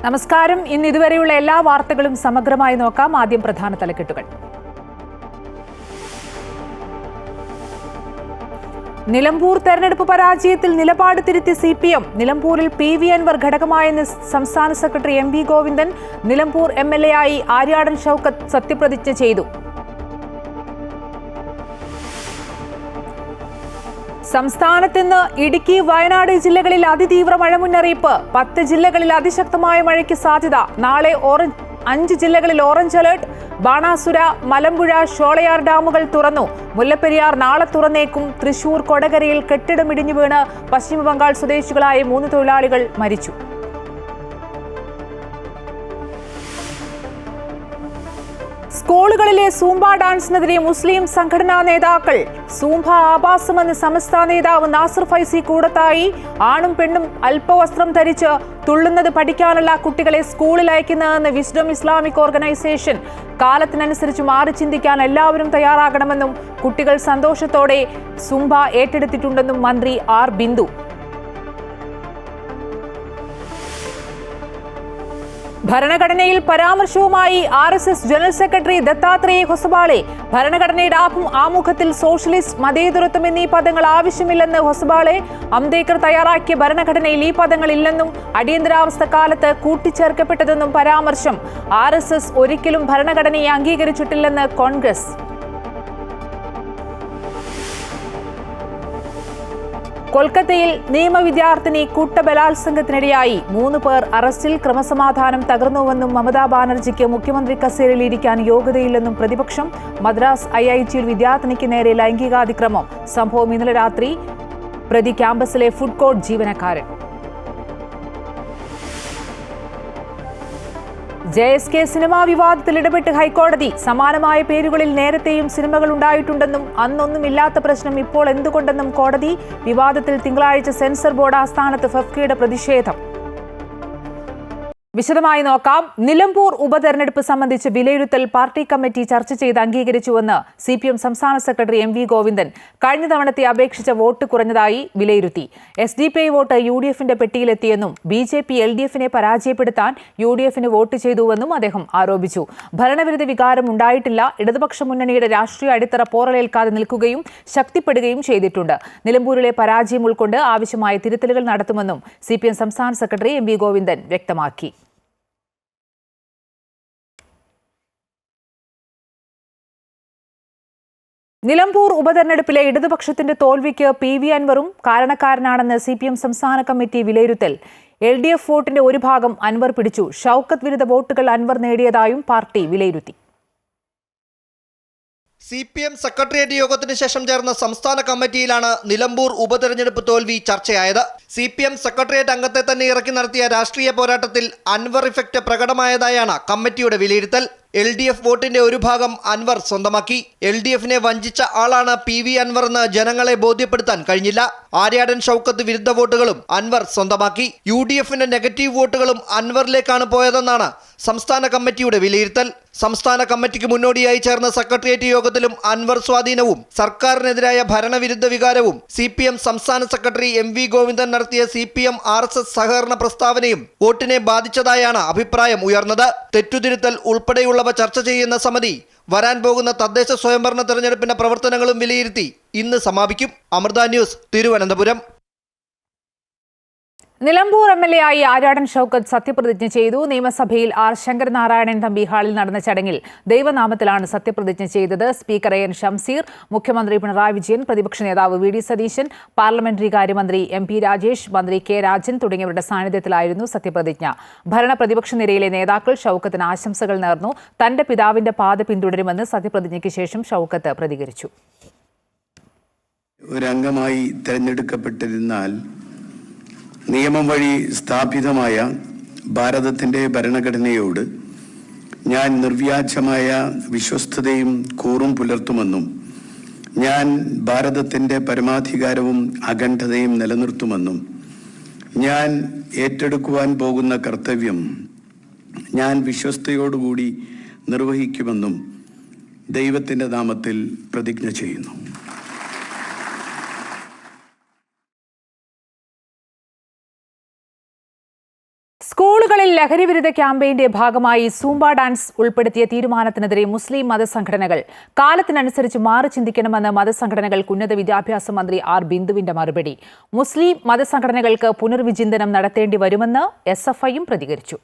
നമസ്കാരം. ഇന്ന് ഇതുവരെയുള്ള എല്ലാ വാർത്തകളും സമഗ്രമായി നോക്കാം. ആദ്യം പ്രധാന തലക്കെട്ടുകൾ. നിലമ്പൂർ തെരഞ്ഞെടുപ്പ് പരാജയത്തിൽ നിലപാട് തിരുത്തി CPM. നിലമ്പൂരിൽ PV അൻവർ ഘടകമായെന്ന് സംസ്ഥാന secretary MV Govindan. Nilambur MLA ആയി ആര്യാടൻ ഷൗക്കത്ത് സത്യപ്രതിജ്ഞ ചെയ്തു. സംസ്ഥാനത്ത് ഇന്ന് ഇടുക്കി, വയനാട് ജില്ലകളിൽ അതിതീവ്ര മഴ മുന്നറിയിപ്പ്. 10 ജില്ലകളിൽ അതിശക്തമായ മഴയ്ക്ക് സാധ്യത. നാളെ 5 ജില്ലകളിൽ ഓറഞ്ച് അലർട്ട്. ബാണാസുര, മലമ്പുഴ, ഷോളയാർ ഡാമുകൾ തുറന്നു. മുല്ലപ്പെരിയാർ നാളെ തുറന്നേക്കും. തൃശൂർ കൊടകരയിൽ കെട്ടിടമിടിഞ്ഞു വീണ് പശ്ചിമബംഗാൾ സ്വദേശികളായ 3 തൊഴിലാളികൾ മരിച്ചു. സ്കൂളുകളിലെ സൂംബ ഡാൻസിനെതിരെ മുസ്ലിം സംഘടനാ നേതാക്കൾ. സൂംബ ആഭാസമെന്ന് സമസ്ത നേതാവ് നാസർ ഫൈസി കൂടത്തായി. ആണും പെണ്ണും അല്പവസ്ത്രം ധരിച്ച് തുള്ളുന്നത് പഠിക്കാനുള്ള കുട്ടികളെ സ്കൂളിൽ അയക്കുന്നതെന്ന് വിസ്ഡം ഇസ്ലാമിക് ഓർഗനൈസേഷൻ. കാലത്തിനനുസരിച്ച് മാറി ചിന്തിക്കാൻ എല്ലാവരും തയ്യാറാകണമെന്നും കുട്ടികൾ സന്തോഷത്തോടെ സൂംബ ഏറ്റെടുത്തിട്ടുണ്ടെന്നും മന്ത്രി R. ബിന്ദു. ഭരണഘടനയിൽ പരാമർശവുമായി RSS general secretary Dattatreya Hosabale. ഭരണഘടനയുടെ ആമുഖത്തിൽ സോഷ്യലിസ്റ്റ്, മതേതരത്വം എന്നീ പദങ്ങൾ ആവശ്യമില്ലെന്ന് ഹൊസബാളെ. അംബേദ്കർ തയ്യാറാക്കിയ ഭരണഘടനയിൽ ഈ പദങ്ങൾ ഇല്ലെന്നും അടിയന്തരാവസ്ഥ കാലത്ത് കൂട്ടിച്ചേർക്കപ്പെട്ടതെന്നും പരാമർശം. RSS ഒരിക്കലും ഭരണഘടനയെ അംഗീകരിച്ചിട്ടില്ലെന്ന് കോൺഗ്രസ്. കൊൽക്കത്തയിൽ നിയമവിദ്യാർത്ഥിനി കൂട്ടബലാത്സംഗത്തിനിടയായി 3 പേർ അറസ്റ്റിൽ. ക്രമസമാധാനം തകർന്നുവെന്നും മമതാ ബാനർജിക്ക് മുഖ്യമന്ത്രി കസേരയിൽ ഇരിക്കാൻ യോഗ്യതയില്ലെന്നും പ്രതിപക്ഷം. മദ്രാസ് IITയിൽ വിദ്യാർത്ഥിനിക്ക് നേരെ ലൈംഗികാതിക്രമം. സംഭവം ഇന്നലെ രാത്രി. പ്രതി ക്യാമ്പസിലെ ഫുഡ് കോർട്ട് ജീവനക്കാരൻ. JSK സിനിമാ വിവാദത്തിൽ ഇടപെട്ട് ഹൈക്കോടതി. സമാനമായ പേരുകളിൽ നേരത്തെയും സിനിമകൾ ഉണ്ടായിട്ടുണ്ടെന്നും അന്നൊന്നുമില്ലാത്ത പ്രശ്നം ഇപ്പോൾ എന്തുകൊണ്ടെന്നും കോടതി. വിവാദത്തിൽ തിങ്കളാഴ്ച സെൻസർ ബോർഡ് ആസ്ഥാനത്ത് ഫെഫ്കയുടെ പ്രതിഷേധം. വിശദമായി നോക്കാം. നിലമ്പൂർ ഉപതെരഞ്ഞെടുപ്പ് സംബന്ധിച്ച് വിലയിരുത്തൽ പാർട്ടി കമ്മിറ്റി ചർച്ച ചെയ്ത് അംഗീകരിച്ചുവെന്ന് CPM സംസ്ഥാന സെക്രട്ടറി MV ഗോവിന്ദൻ. കഴിഞ്ഞ തവണത്തെ അപേക്ഷിച്ച വോട്ട് കുറഞ്ഞതായി വിലയിരുത്തി. SDPI വോട്ട് UDFന്റെ പെട്ടിയിലെത്തിയെന്നും BJP LDFനെ പരാജയപ്പെടുത്താൻ UDFന് വോട്ട് ചെയ്തുവെന്നും അദ്ദേഹം ആരോപിച്ചു. ഭരണവിരുദ്ധ വികാരം ഉണ്ടായിട്ടില്ല. ഇടതുപക്ഷ മുന്നണിയുടെ രാഷ്ട്രീയ അടിത്തറ പോറലേൽക്കാതെ നിൽക്കുകയും ശക്തിപ്പെടുകയും ചെയ്തിട്ടുണ്ട്. നിലമ്പൂരിലെ പരാജയം ഉൾക്കൊണ്ട് ആവശ്യമായ തിരുത്തലുകൾ നടത്തുമെന്നും CPM സംസ്ഥാന സെക്രട്ടറി MV ഗോവിന്ദൻ വ്യക്തമാക്കി. നിലമ്പൂർ ഉപതെരഞ്ഞെടുപ്പിലെ ഇടതുപക്ഷത്തിന്റെ തോൽവിക്ക് PV അൻവറും കാരണക്കാരനാണെന്ന് CPM സംസ്ഥാന കമ്മിറ്റി വിലയിരുത്തൽ. LDF വോട്ടിന്റെ ഒരു ഭാഗം അൻവർ പിടിച്ചു. ഷൗക്കത്ത് വിരുദ്ധ വോട്ടുകൾ അൻവർ നേടിയതായും പാർട്ടി വിലയിരുത്തി. CPM സെക്രട്ടേറിയറ്റ് യോഗത്തിന് ശേഷം ചേർന്ന സംസ്ഥാന കമ്മിറ്റിയിലാണ് നിലമ്പൂർ ഉപതെരഞ്ഞെടുപ്പ് തോൽവി ചർച്ചയായത്. CPM സെക്രട്ടേറിയറ്റ് അംഗത്തെ തന്നെ ഇറക്കി നടത്തിയ രാഷ്ട്രീയ പോരാട്ടത്തിൽ അൻവർ ഇഫക്റ്റ് പ്രകടമായതായാണ് കമ്മിറ്റിയുടെ വിലയിരുത്തൽ. LDF വോട്ടിന്റെ ഒരു ഭാഗം അൻവർ സ്വന്തമാക്കി. LDFനെ വഞ്ചിച്ച ആളാണ് PV അൻവർ എന്ന് ജനങ്ങളെ ബോധ്യപ്പെടുത്താൻ കഴിഞ്ഞില്ല. ആര്യാടൻ ഷൗക്കത്ത് വിരുദ്ധ വോട്ടുകളും അൻവർ സ്വന്തമാക്കി. UDFന്റെ നെഗറ്റീവ് വോട്ടുകളും അൻവറിലേക്കാണ് പോയതെന്നാണ് സംസ്ഥാന കമ്മിറ്റിയുടെ വിലയിരുത്തൽ. സംസ്ഥാന കമ്മിറ്റിക്ക് മുന്നോടിയായി ചേർന്ന സെക്രട്ടേറിയറ്റ് യോഗത്തിലും അൻവർ സ്വാധീനവും സർക്കാരിനെതിരായ ഭരണവിരുദ്ധ വികാരവും CPM സംസ്ഥാന സെക്രട്ടറി MV ഗോവിന്ദൻ നടത്തിയ CPM RSS സഹകരണ പ്രസ്താവനയും വോട്ടിനെ ബാധിച്ചതായാണ് അഭിപ്രായം ഉയർന്നത്. തെറ്റുതിരുത്തൽ ഉൾപ്പെടെയുള്ളവ ചർച്ച ചെയ്യുന്ന സമിതി വരാൻ പോകുന്ന തദ്ദേശ സ്വയംഭരണ തെരഞ്ഞെടുപ്പിന്റെ പ്രവർത്തനങ്ങളും വിലയിരുത്തി ഇന്ന് സമാപിക്കും. അമൃത ന്യൂസ്, തിരുവനന്തപുരം. നിലമ്പൂർ MLA ആയി ആര്യാടൻ ഷൗക്കത്ത് സത്യപ്രതിജ്ഞ ചെയ്തു. നിയമസഭയിൽ R. ശങ്കരനാരായണൻ തമ്പി ഹാളിൽ നടന്ന ചടങ്ങിൽ ദൈവനാമത്തിലാണ് സത്യപ്രതിജ്ഞ ചെയ്തത്. സ്പീക്കർ AN ഷംസീർ, മുഖ്യമന്ത്രി പിണറായി വിജയൻ, പ്രതിപക്ഷ നേതാവ് VD സതീശൻ, പാർലമെന്ററി കാര്യമന്ത്രി MP രാജേഷ്, മന്ത്രി K. രാജൻ തുടങ്ങിയവരുടെ സാന്നിധ്യത്തിലായിരുന്നു സത്യപ്രതിജ്ഞ. ഭരണ പ്രതിപക്ഷ നിരയിലെ നേതാക്കൾ ഷൗക്കത്തിന് ആശംസകൾ നേർന്നു. തന്റെ പിതാവിന്റെ പാത പിന്തുടരുമെന്ന് സത്യപ്രതിജ്ഞയ്ക്ക് ശേഷം ഷൗക്കത്ത് പ്രതികരിച്ചു. ഒരംഗമായി തെരഞ്ഞെടുക്കപ്പെട്ടിരുന്നാൽ നിയമം വഴി സ്ഥാപിതമായ ഭാരതത്തിൻ്റെ ഭരണഘടനയോട് ഞാൻ നിർവ്യാജമായ വിശ്വസ്തതയും കൂറും പുലർത്തുമെന്നും ഞാൻ ഭാരതത്തിൻ്റെ പരമാധികാരവും അഖണ്ഡതയും നിലനിർത്തുമെന്നും ഞാൻ ഏറ്റെടുക്കുവാൻ പോകുന്ന കർത്തവ്യം ഞാൻ വിശ്വസ്തയോടുകൂടി നിർവഹിക്കുമെന്നും ദൈവത്തിൻ്റെ നാമത്തിൽ പ്രതിജ്ഞ ചെയ്യുന്നു. സ്കൂളുകളിൽ ലഹരിവിരുദ്ധ ക്യാമ്പയിന്റെ ഭാഗമായി സൂംബ ഡാൻസ് ഉൾപ്പെടുത്തിയ തീരുമാനത്തിനെതിരെ മുസ്ലിം മതസംഘടനകൾ കാലത്തിനനുസരിച്ച് മാറി ചിന്തിക്കണമെന്ന് മതസംഘടനകൾക്ക് ഉന്നത വിദ്യാഭ്യാസ മന്ത്രി ആർ ബിന്ദുവിന്റെ മറുപടി. മുസ്ലിം മതസംഘടനകൾക്ക് പുനർവിചിന്തനം നടത്തേണ്ടി വരുമെന്ന് SFIയും പ്രതികരിച്ചു.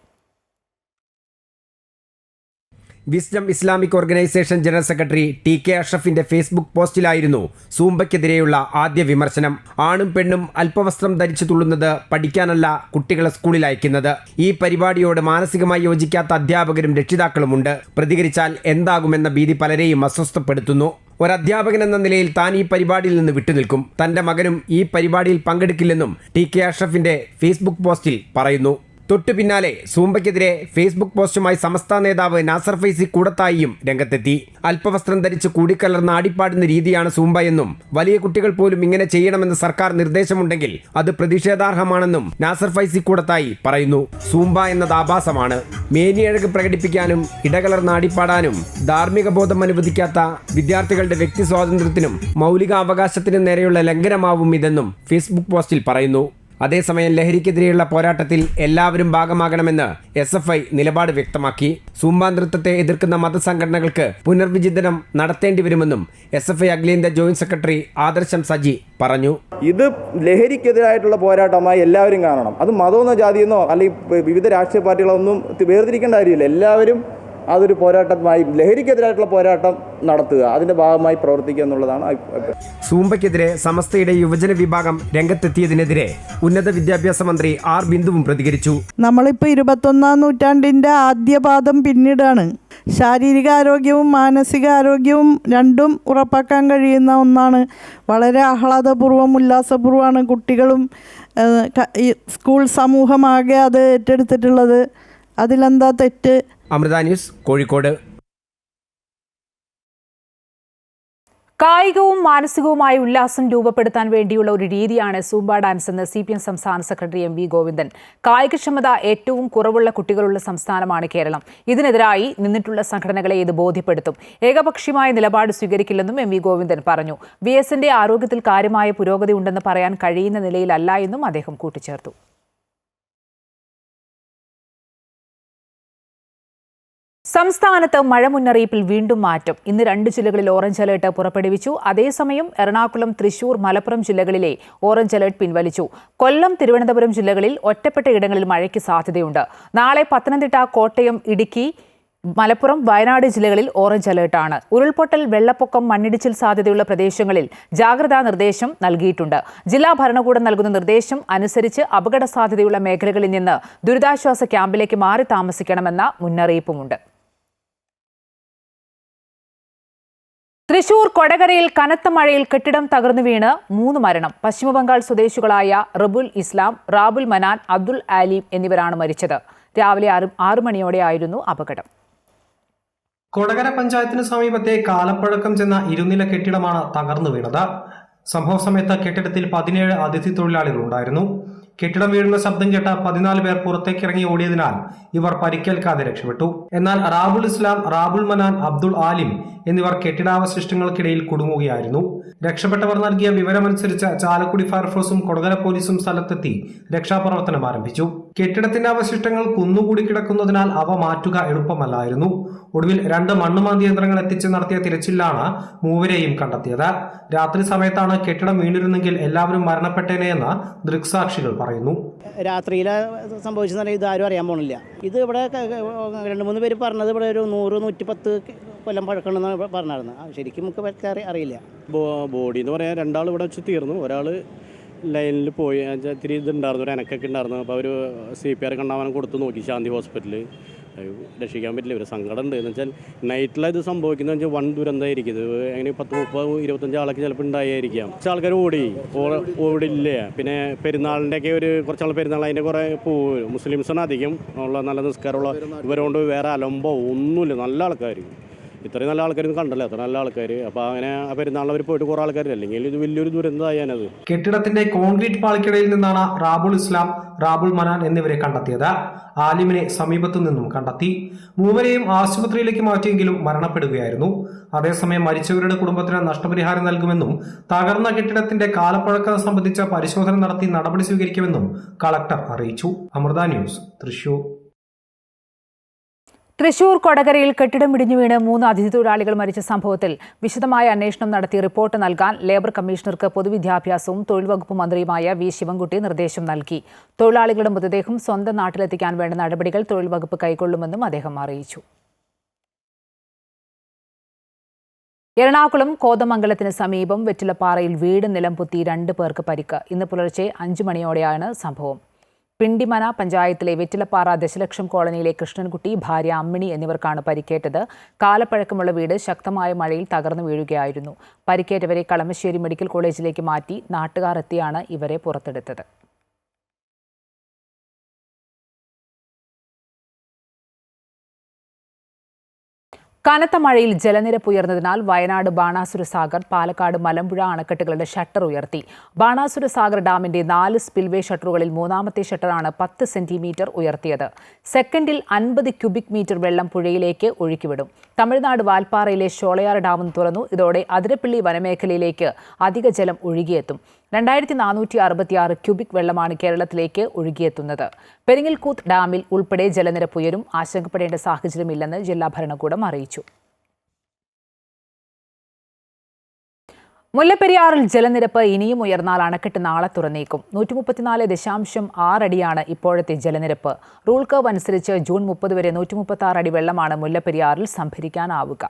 Wisdom Islamic organisation general secretary TK അഷ്റഫിന്റെ ഫേസ്ബുക്ക് പോസ്റ്റിലായിരുന്നു സൂംബയ്ക്കെതിരെയുള്ള ആദ്യ വിമർശനം. ആണും പെണ്ണും അല്പവസ്ത്രം ധരിച്ചു തുള്ളുന്നത് പഠിക്കാനല്ല കുട്ടികളെ സ്കൂളിൽ അയക്കുന്നത്. ഈ പരിപാടിയോട് മാനസികമായി യോജിക്കാത്ത അധ്യാപകരും രക്ഷിതാക്കളുമുണ്ട്. പ്രതികരിച്ചാൽ എന്താകുമെന്ന ഭീതി പലരെയും അസ്വസ്ഥപ്പെടുത്തുന്നു. ഒരധ്യാപകൻ എന്ന നിലയിൽ താൻ ഈ പരിപാടിയിൽ നിന്ന് വിട്ടുനിൽക്കും. തന്റെ മകനും ഈ പരിപാടിയിൽ പങ്കെടുക്കില്ലെന്നും TK അഷ്റഫിന്റെ ഫേസ്ബുക്ക് പോസ്റ്റിൽ പറയുന്നു. തൊട്ടു പിന്നാലെ സൂംബയ്ക്കെതിരെ ഫേസ്ബുക്ക് പോസ്റ്റുമായി സമസ്ത നേതാവ് നാസർ ഫൈസി കൂടത്തായിയും രംഗത്തെത്തി. അല്പവസ്ത്രം ധരിച്ച് കൂടിക്കലർന്ന് ആടിപ്പാടുന്ന രീതിയാണ് സൂംബ എന്നും വലിയ കുട്ടികൾ പോലും ഇങ്ങനെ ചെയ്യണമെന്ന് സർക്കാർ നിർദ്ദേശമുണ്ടെങ്കിൽ അത് പ്രതിഷേധാർഹമാണെന്നും നാസർ ഫൈസി കൂടത്തായി പറയുന്നു. സൂംബ എന്നത് ആഭാസമാണ്. മേനിയഴക് പ്രകടിപ്പിക്കാനും ഇടകലർന്ന് ആടിപ്പാടാനും ധാർമ്മിക ബോധം അനുവദിക്കാത്ത വിദ്യാർത്ഥികളുടെ വ്യക്തി സ്വാതന്ത്ര്യത്തിനും മൗലികാവകാശത്തിനും നേരെയുള്ള ലംഘനമാവും ഇതെന്നും ഫേസ്ബുക്ക് പോസ്റ്റിൽ പറയുന്നു. അതേസമയം ലഹരിക്കെതിരെയുള്ള പോരാട്ടത്തിൽ എല്ലാവരും ഭാഗമാകണമെന്ന് SFI നിലപാട് വ്യക്തമാക്കി. സൂംബ നൃത്തത്തെ എതിർക്കുന്ന മതസംഘടനകൾക്ക് പുനർവിചിന്തനം നടത്തേണ്ടിവരുമെന്നും SFI അഖിലേന്ത്യാ ജോയിന്റ് സെക്രട്ടറി ആദർശം സജി പറഞ്ഞു. ഇത് ലഹരിക്കെതിരായിട്ടുള്ള പോരാട്ടമായി എല്ലാവരും കാണണം. അത് മതമെന്നോ ജാതിയെന്നോ അല്ലെങ്കിൽ വിവിധ രാഷ്ട്രീയ പാർട്ടികളോ ഒന്നും വേർതിരിക്കേണ്ട കാര്യമില്ല. എല്ലാവരും അതൊരു പോരാട്ടമായി ലഹരിക്കെതിരായിട്ടുള്ള പോരാട്ടം നടത്തുക, അതിന്റെ ഭാഗമായി പ്രവർത്തിക്കുക എന്നുള്ളതാണ്. സൂംബയ്ക്കെതിരെ സമസ്തയുടെ യുവജന വിഭാഗം രംഗത്തെത്തിയതിനെതിരെ ഉന്നത വിദ്യാഭ്യാസ മന്ത്രി ആർ ബിന്ദുവും പ്രതികരിച്ചു. നമ്മളിപ്പോൾ 21-ാം നൂറ്റാണ്ടിൻ്റെ ആദ്യപാദം പിന്നിടാണ്. ശാരീരികാരോഗ്യവും മാനസികാരോഗ്യവും രണ്ടും ഉറപ്പാക്കാൻ കഴിയുന്ന ഒന്നാണ്. വളരെ ആഹ്ലാദപൂർവ്വം ഉല്ലാസപൂർവ്വമാണ് കുട്ടികളും സ്കൂൾ സമൂഹമാകെ അത് ഏറ്റെടുത്തിട്ടുള്ളത്. അതിലെന്താ തെറ്റ്? അമൃത ന്യൂസ്, കോഴിക്കോട്. കായികവും മാനസികവുമായ ഉല്ലാസം രൂപപ്പെടുത്താൻ വേണ്ടിയുള്ള ഒരു രീതിയാണ് സൂംബ ഡാൻസ് എന്ന് CPM സംസ്ഥാന സെക്രട്ടറി MV ഗോവിന്ദൻ. കായികക്ഷമത ഏറ്റവും കുറവുള്ള കുട്ടികളുള്ള സംസ്ഥാനമാണ് കേരളം. ഇതിനെതിരായി നിന്നിട്ടുള്ള സംഘടനകളെ ഇത് ബോധ്യപ്പെടുത്തും. ഏകപക്ഷീയമായ നിലപാട് സ്വീകരിക്കില്ലെന്നും MV ഗോവിന്ദൻ പറഞ്ഞു. VSന്റെ ആരോഗ്യത്തിൽ കാര്യമായ പുരോഗതി ഉണ്ടെന്ന് പറയാൻ കഴിയുന്ന നിലയിലല്ല എന്നും അദ്ദേഹം കൂട്ടിച്ചേർത്തു. സംസ്ഥാനത്ത് മഴ മുന്നറിയിപ്പിൽ വീണ്ടും മാറ്റം. ഇന്ന് 2 ജില്ലകളിൽ ഓറഞ്ച് അലേർട്ട് പുറപ്പെടുവിച്ചു. അതേസമയം എറണാകുളം, തൃശൂർ, മലപ്പുറം ജില്ലകളിലെ ഓറഞ്ച് അലേർട്ട് പിൻവലിച്ചു. കൊല്ലം, തിരുവനന്തപുരം ജില്ലകളിൽ ഒറ്റപ്പെട്ട ഇടങ്ങളിൽ മഴയ്ക്ക് സാധ്യതയുണ്ട്. നാളെ പത്തനംതിട്ട, കോട്ടയം, ഇടുക്കി, മലപ്പുറം, വയനാട് ജില്ലകളിൽ ഓറഞ്ച് അലേർട്ടാണ്. ഉരുൾപൊട്ടൽ, വെള്ളപ്പൊക്കം, മണ്ണിടിച്ചിൽ സാധ്യതയുള്ള പ്രദേശങ്ങളിൽ ജാഗ്രതാ നിർദ്ദേശം നൽകിയിട്ടുണ്ട്. ജില്ലാ ഭരണകൂടം നൽകുന്ന നിർദ്ദേശം അനുസരിച്ച് അപകട സാധ്യതയുള്ള മേഖലകളിൽ നിന്ന് ദുരിതാശ്വാസ ക്യാമ്പിലേക്ക് മാറി താമസിക്കണമെന്ന മുന്നറിയിപ്പുമുണ്ട്. തൃശൂർ കൊടകരയിൽ കനത്ത മഴയിൽ കെട്ടിടം തകർന്നു വീണ് 3 മരണം. പശ്ചിമബംഗാൾ സ്വദേശികളായ റബുൽ ഇസ്ലാം, റാബുൽ മനാൻ, അബ്ദുൽ ആലിം എന്നിവരാണ് മരിച്ചത്. രാവിലെ 6 മണിയോടെയായിരുന്നു അപകടം. കൊടകര പഞ്ചായത്തിന് സമീപത്തെ കാലപ്പഴക്കം ചെന്ന ഇരുനില കെട്ടിടമാണ് തകർന്നു വീണത്. സംഭവ സമയത്ത് കെട്ടിടത്തിൽ 17 അതിഥി തൊഴിലാളികൾ ഉണ്ടായിരുന്നു. കെട്ടിടം വീഴുന്ന ശബ്ദം കേട്ട 14 പേർ പുറത്തേക്കിറങ്ങി ഓടിയതിനാൽ ഇവർ പരിക്കേൽക്കാതെ രക്ഷപ്പെട്ടു. എന്നാൽ റാബുൽ ഇസ്ലാം, റാബുൽ മനാൻ, അബ്ദുൾ ആലിം എന്നിവർ കെട്ടിടാവശിഷ്ടങ്ങൾക്കിടയിൽ കുടുങ്ങുകയായിരുന്നു. രക്ഷപ്പെട്ടവർ നൽകിയ വിവരമനുസരിച്ച് ചാലക്കുടി ഫയർഫോഴ്സും കൊടകര പോലീസും സ്ഥലത്തെത്തി രക്ഷാപ്രവർത്തനം ആരംഭിച്ചു. കെട്ടിടത്തിന്റെ അവശിഷ്ടങ്ങൾ കുന്നുകൂടി കിടക്കുന്നതിനാൽ അവ മാറ്റുക എളുപ്പമല്ലായിരുന്നു. ഒടുവിൽ 2 മണ്ണുമാന്തി യന്ത്രങ്ങൾ എത്തിച്ച് നടത്തിയ തിരച്ചിലാണ് 3 കണ്ടെത്തിയത്. രാത്രി സമയത്താണ് കെട്ടിടം വീണിരുന്നെങ്കിൽ എല്ലാവരും മരണപ്പെട്ടേനെയെന്ന് ദൃക്സാക്ഷികൾ പറയുന്നു. രാത്രിയിലെ സംഭവിച്ചെന്ന് ഇത് ആരും അറിയാൻ പോണില്ല. ഇത് ഇവിടെ 2-3 പേര് പറഞ്ഞത് ഇവിടെ ഒരു 100-110 കൊല്ലം പഴക്കണമെന്നാണ് പറഞ്ഞിരുന്നത്. ശരിക്കും നമുക്ക് അറിയില്ല. ബോഡി എന്ന് പറയാൻ 2 ആൾ ഇവിടെ വെച്ച് തീർന്നു. ഒരാൾ ലൈനിൽ പോയി, ഇത്തിരി ഇതുണ്ടായിരുന്നു, ഒരു അനക്കൊക്കെ ഉണ്ടായിരുന്നു. അപ്പോൾ അവർ CPR കണ്ടാവാനം കൊടുത്ത് നോക്കി ശാന്തി ഹോസ്പിറ്റലിൽ. രക്ഷിക്കാൻ പറ്റില്ല. ഒരു സങ്കടം ഉണ്ട്. എന്ന് വെച്ചാൽ നൈറ്റിലാണ് ഇത് സംഭവിക്കുന്നത് വെച്ചാൽ വൻ ദുരന്തമായിരിക്കും. ഇത് അങ്ങനെ 10-30-25 ആളൊക്കെ ചിലപ്പോൾ ഉണ്ടായിരിക്കാം. കുറച്ച് ആൾക്കാർ ഓടില്ലേ. പിന്നെ പെരുന്നാളിൻ്റെയൊക്കെ കുറച്ചാൾ പെരുന്നാൾ അതിൻ്റെ കുറേ പോവും. മുസ്ലിംസാണ് അധികം ഉള്ള, നല്ല നിസ്കാരമുള്ള. ഇവരുകൊണ്ട് വേറെ അലമ്പോ ഒന്നുമില്ല. നല്ല ആൾക്കാർ, ഇത്രയും നല്ല ആൾക്കാരൊന്നും കണ്ടല്ലോ, അത്ര നല്ല ആൾക്കാർ. അപ്പോൾ അങ്ങനെ ആ പെരുന്നാളിൽ അവർ പോയിട്ട് കുറേ ആൾക്കാരില്ല, അല്ലെങ്കിൽ ഇത് വലിയൊരു ദുരന്തമായാനത്. കെട്ടിടത്തിന്റെ കോൺക്രീറ്റ് പാളിക്കിടയിൽ നിന്നാണ് റാബുൽ ഇസ്ലാം, റാബുൽ മനാൻ എന്നിവരെ കണ്ടെത്തിയത്. ആലിമിനെ സമീപത്തു നിന്നും കണ്ടെത്തി. 3 ആശുപത്രിയിലേക്ക് മാറ്റിയെങ്കിലും മരണപ്പെടുകയായിരുന്നു. അതേസമയം മരിച്ചവരുടെ കുടുംബത്തിന് നഷ്ടപരിഹാരം നൽകുമെന്നും തകർന്ന കെട്ടിടത്തിന്റെ കാലപ്പഴക്കം സംബന്ധിച്ച പരിശോധന നടത്തി നടപടി സ്വീകരിക്കുമെന്നും കളക്ടർ അറിയിച്ചു. അമൃത ന്യൂസ്, തൃശൂർ. തൃശൂർ കൊടകരയിൽ കെട്ടിടം ഇടിഞ്ഞു വീണ് 3 അതിഥി തൊഴിലാളികൾ മരിച്ച സംഭവത്തിൽ വിശദമായ അന്വേഷണം നടത്തി റിപ്പോർട്ട് നൽകാൻ ലേബർ കമ്മീഷണർക്ക് പൊതുവിദ്യാഭ്യാസവും തൊഴിൽ വകുപ്പ് മന്ത്രിയുമായ വി ശിവൻകുട്ടി നിർദ്ദേശം നൽകി. തൊഴിലാളികളുടെ മൃതദേഹം സ്വന്തം നാട്ടിലെത്തിക്കാൻ വേണ്ട നടപടികൾ തൊഴിൽ വകുപ്പ് കൈക്കൊള്ളുമെന്നും അദ്ദേഹം അറിയിച്ചു. എറണാകുളം കോതമംഗലത്തിന് സമീപം വെറ്റിലപ്പാറയിൽ വീട് നിലംപൊത്തി 2 പേർക്ക് പരിക്ക്. ഇന്ന് പുലർച്ചെ 5 മണിയോടെയാണ് സംഭവം. പിണ്ടിമന പഞ്ചായത്തിലെ വെറ്റിലപ്പാറ ദശലക്ഷം കോളനിയിലെ കൃഷ്ണൻകുട്ടി, ഭാര്യ അമ്മിണി എന്നിവർക്കാണ് പരിക്കേറ്റത്. കാലപ്പഴക്കമുള്ള വീട് ശക്തമായ മഴയിൽ തകർന്നു വീഴുകയായിരുന്നു. പരിക്കേറ്റവരെ കളമശ്ശേരി മെഡിക്കൽ കോളേജിലേക്ക് മാറ്റി നാട്ടുകാർ എത്തിയാണ് ഇവരെ പുറത്തെടുത്തത്. കനത്ത മഴയിൽ ജലനിരപ്പ് ഉയർന്നതിനാൽ വയനാട് ബാണാസുര സാഗർ, പാലക്കാട് മലമ്പുഴ അണക്കെട്ടുകളുടെ ഷട്ടർ ഉയർത്തി. ബാണാസുര സാഗർ ഡാമിന്റെ 4 സ്പിൽവേ ഷട്ടറുകളിൽ 3ാമത്തെ ഷട്ടറാണ് 10 സെന്റിമീറ്റർ ഉയർത്തിയത്. സെക്കൻഡിൽ 50 ക്യൂബിക് മീറ്റർ വെള്ളം പുഴയിലേക്ക് ഒഴുക്കിവിടും. തമിഴ്നാട് വാൽപ്പാറയിലെ ഷോളയാർ ഡാമും തുറന്നു. ഇതോടെ അതിരപ്പള്ളി വനമേഖലയിലേക്ക് അധിക ജലം ഒഴുകിയെത്തും. 2466 ക്യൂബിക് വെള്ളമാണ് കേരളത്തിലേക്ക് ഒഴുകിയെത്തുന്നത്. പെരിങ്ങൽകൂത്ത് ഡാമിൽ ഉൾപ്പെടെ ജലനിരപ്പ് ഉയരും. ആശങ്കപ്പെടേണ്ട സാഹചര്യമില്ലെന്ന് ജില്ലാ ഭരണകൂടം അറിയിച്ചു. മുല്ലപ്പെരിയാറിൽ ജലനിരപ്പ് ഇനിയും ഉയർന്നാൽ അണക്കെട്ട് നാളെ തുറന്നേക്കും. 134.6 അടിയാണ് ഇപ്പോഴത്തെ ജലനിരപ്പ്. റൂൾ കർവ് അനുസരിച്ച് ജൂൺ 30 വരെ 136 അടി വെള്ളമാണ് മുല്ലപ്പെരിയാറിൽ സംഭരിക്കാനാവുക.